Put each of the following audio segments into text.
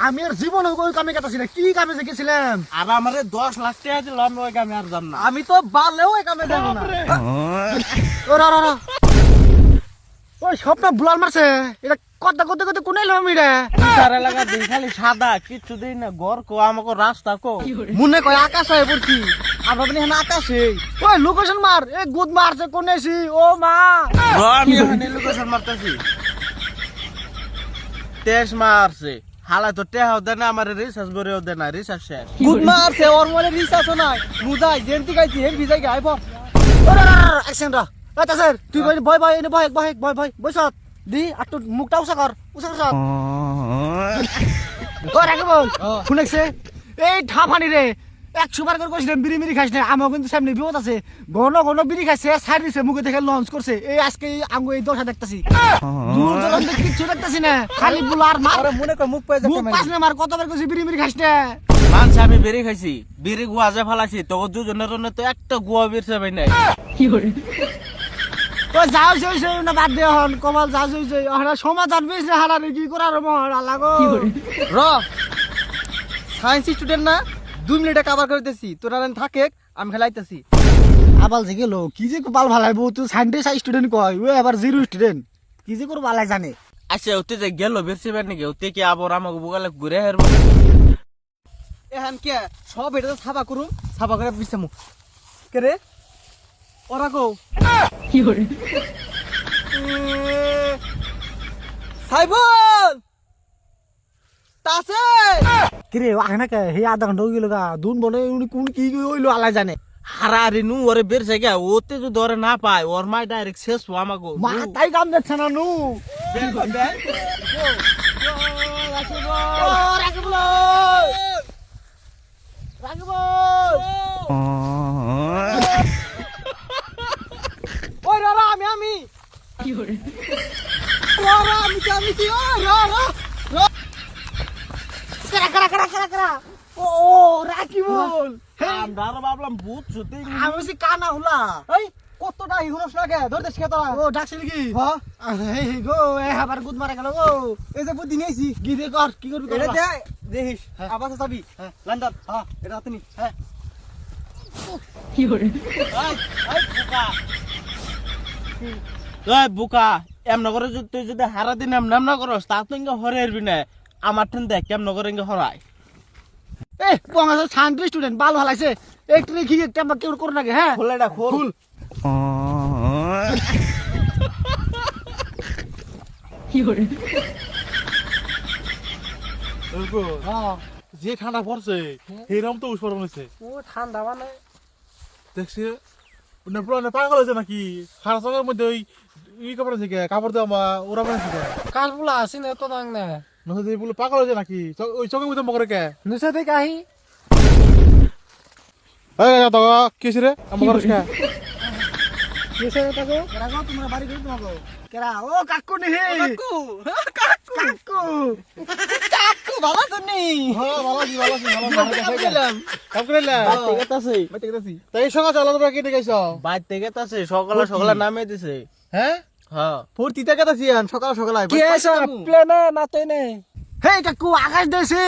আমি আর জীবনে ওই কামে কাটাছি না। কি কামে যে গেছিলাম? আর আমারে 10 লাখ টাকা দিল, আমি ওই কামে আর যাব না। আমি তো বালেও এই কামে যাব না। ও রা রা রা। ওই স্বপ্ন বুলার মারছে। এটা কথা করতে করতে কোন এলাম আমি রে? বিচার এলাকা দিন খালি সাদা, কিচ্ছু দিই না। ঘর কো, আমাকে রাস্তা কো। মনে কয় আকাশ হয়ে পড়ছি। আর ভাবনি হ্যাঁ আকাশে। ওই লোকেশন মার। এ গুদ মারছে কোন এসি? ও মা। আমি এখানে লোকেশন মারতেছি। তেজ মারছে হালা তো টেহাও দেয় না, আমার রিচার্জ ভরেও দেয় না, রিচার্জ শেষ। গুড মারছে ওর মনে রিসার্চও নাই। মুজাই জেন্তি গাইছি হেন ভিজাই গাইব। ও রা রা রা অ্যাকশন রা। এটা স্যার তুই ভয় ভয় এনে ভয় ভয় ভয় ভয় বসত দি আর তোর মুখটা উঁচা কর সব ও রাখে বল শুনেছে এই ঠাফানি রে 100 বার করে কইছিলাম বিড়ি মিড়ি খাইছ না আমার কিন্তু সামনে বিপদ আছে ঘন ঘন বিড়ি খাইছে ছাড় দিছে মুখে দেখে লঞ্চ করছে এই আজকে আঙ্গু এই দশা দেখতাছি দূর যখন কিচ্ছু দেখতাছি না খালি বুলার মার আরে মনে কয় মুখ পেয়ে মুখ যাচ্ছে পাস না মার কতবার কইছি বিড়ি মিড়ি খাইছ না মানছে আমি বেরি খাইছি, বিড়ি গুয়া যে ফালাইছি, তোকে দুজনের জন্য তো একটা গুয়া বেরছে ভাই নাই। ও যাও সই না বাদ দে হন কমাল যা সই হারা সমাধান বেশ হারা রে কি করার মহর লাগো র সায়েন্স স্টুডেন্ট না 2 মিনিটে কভার করে দিতেছি। তোরা থাকে আমি খেলাইতেছি। আবাল যে গেল কি যে বাল ভালাইবো তুই সাইন্টিস্ট স্টুডেন্ট কয় ও আবার জিরো স্টুডেন্ট কি যে করে বালাই জানে আচ্ছা ওতে যে গেল বেরছে বের নাকি, ওতে কি আবার আমাকে বুকালে ঘুরে হেরবো? এখন কে সব এটা তো ছাপা করুম, ছাপা করে পিছামু কে রে ওরা কো সাইবল তাসে কিরে আগে কে হে আধা ঘন্টা হয়ে গেল গা দুন বলে উনি কোন কি হইলো আলাই জানে হারা রে নু ওরে বেরছে গে, ওতে যদি ওরে না পায় ওর মাই ডাইরেক্ট শেষ আমাকে। মা তাই কাম দেখছ না নু রাখিব ওই রা আমি কি করে রা আমি কি ও রা করা ও রাখিব আমরা আরো ভাবলাম ভূত সত্যি। আমি সে কানা হুলা এই কতটা হিরোস লাগে ধর দেশ খেতা ও ডাকছিলি কি হ্যাঁ হে হে গো এ আবার গুদ মারা গেল গো এই যে বুদ্ধি নিয়েছি কি রে কর কি করবি এটা কর দে দেখিস হ্যাঁ। আবার চাবি হ্যাঁ। লন্ডন হ্যাঁ এটা হাতে নি হ্যাঁ বুকা এমন করে তুই যদি হারা দিন এমন না করস তা তো ইঙ্গা হরে হারবি না। আমার ঠেন দেখ কেমন করে ইঙ্গা হরায়। এ পঙ্গা শান্তি স্টুডেন্ট বাল ভালাইছে একটু কি একটা কেউ করে নাকি হ্যাঁ খোলে এটা খোল। যে ঠান্ডা পড়ছে এরকম তো উৎপাদন হয়েছে ও ঠান্ডা মানে দেখছি পুরো পাগল হয়েছে নাকি খারাপ চকের মধ্যে ওই কাপড় আছে কাপড় দেওয়া ওরা বানাইছে কালপুলা আসি না তো দাং না নদী বলে পাগল হয়েছে নাকি ওই চকের মধ্যে মকরে কে নিচে থেকে আহি কি রে আমার কে নিচে থেকে কেরা গো তোমরা বাড়ি করে তোমাকে কেরা ও কাকু নি হে কাকু কাকু কাকু ভালো শুনি হ্যাঁ ভালো আছি ভালো আছি ভালো আছি কাম গেলাম কাম করলা বাইতে গেতাছে, বাইতে গেছি তাই সকাল চলো তোমরা কেটে গেছো বাইতে গেতাছে, সকালে সকালে নামে দিছে। হ্যাঁ হ্যাঁ ফুর্তি থেকে গেছি সকাল সকাল আই কি আছে প্লেনে মাতে নে হে কাকু আকাশ দেশে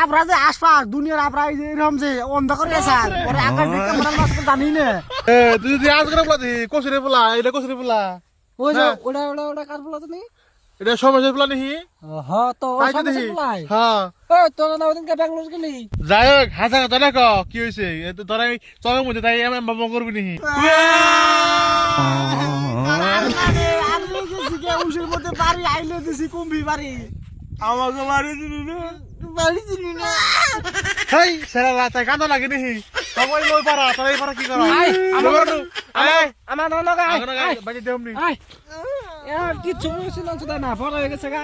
আমরা যে আশপাশ দুনিয়ার আমরা এই যে এরকম যে অন্ধকার গেছে পরে আকাশ দেখে আমরা মাছ জানি না এ তুই যদি আজ করে বলা দি কসরে বলা এটা কসরে বলা ওই যে হ্যাঁ। ওটা কালপুলা তো নি এটা সমাজের বলা নাকি হ্যাঁ তো তাই তো সব দেখি সপ্লাই হ্যাঁ ওই তোর না ওদিনকে ব্যাঙ্গালোর গেলি যাই হোক হাসা কথা না কি হয়েছে তোরা চকের মধ্যে তাই আমি বাবা করবি নাকি আরে গেছি কে উশের মধ্যে বাড়ি আইলে দিছি কুম্ভি বাড়ি আমাকে মারি দিলি না। বাড়ি চিনি না হেই সেরা রাতে কান্দা লাগে নাকি সবাই লই পারা তারা এই পারা কি করা আমার নলগা বাজে দেমনি আই কিছু বুঝছিলাম না পড়া হয়ে গেছে গা